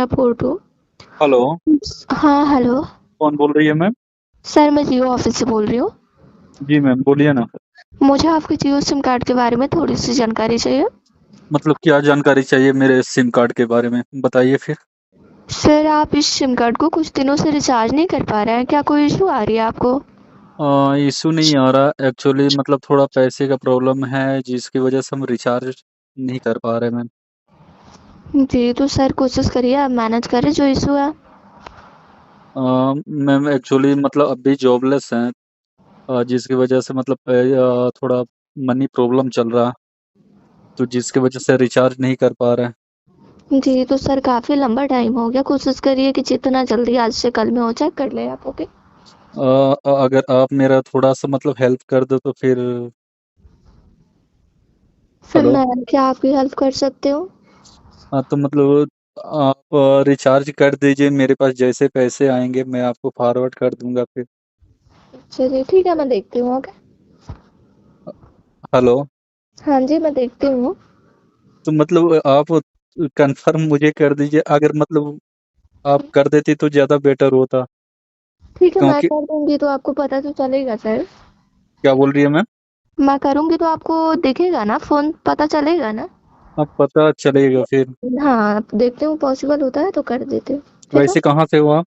4-2। Hello. हाँ, hello. कौन बोल रही है मैम? सर, मैं जियो ऑफिस से बोल रही हूँ। जी मैम, बोलिए ना। मुझे आपके जियो सिम कार्ड के बारे में थोड़ी-सी जानकारी चाहिए। मतलब क्या जानकारी चाहिए मेरे सिम कार्ड के बारे में, बताइए फिर। सर, आप इस सिम कार्ड को कुछ दिनों से रिचार्ज नहीं कर पा रहे हैं, क्या कोई इश्यू आ रही है आपको? इशू नहीं आ रहा एक्चुअली, मतलब थोड़ा पैसे का प्रॉब्लम है जिसकी वजह से हम रिचार्ज नहीं कर पा रहे मैम। जी, तो सर कोशिश करिए आप मैनेज करें जो इश्यू है। मैम एक्चुअली मतलब अभी जॉबलेस हैं, जिसकी वजह से मतलब थोड़ा मनी प्रॉब्लम चल रहा, तो जिसकी वजह से रिचार्ज नहीं कर पा रहे हैं। जी, तो सर काफ़ी लंबा टाइम हो गया, कोशिश करिए कि जितना जल्दी आज से कल में हो जाए कर लें आप, ओके? अगर आप मेरा थोड़ा-सा मतलब हेल्प कर दो तो फिर। Sir, hello. मैं क्या आपकी हेल्प कर सकती हूँ? हाँ, तो मतलब आप रिचार्ज कर दीजिए, मेरे पास जैसे पैसे आएँगे मैं आपको फॉरवर्ड कर दूँगा फिर। चलिए ठीक है, मैं देखती हूँ, ओके? हेलो। हाँ जी, मैं देखती हूँ। तो मतलब आप कन्फर्म मुझे कर दीजिए, अगर मतलब आप कर देती तो ज़्यादा बेटर होता। ठीक है, मैं क्योंकि कर दूँगी तो आपको पता तो चलेगा सर। क्या बोल रही है मैम? मैं करूँगी तो आपको दिखेगा ना, फ़ोन पता चलेगा ना? हाँ, पता चलेगा फिर। हाँ, देखती हूँ पॉसिबल होता है तो कर देती हूँ। ठीक है? वैसे कहाँ से हो आप?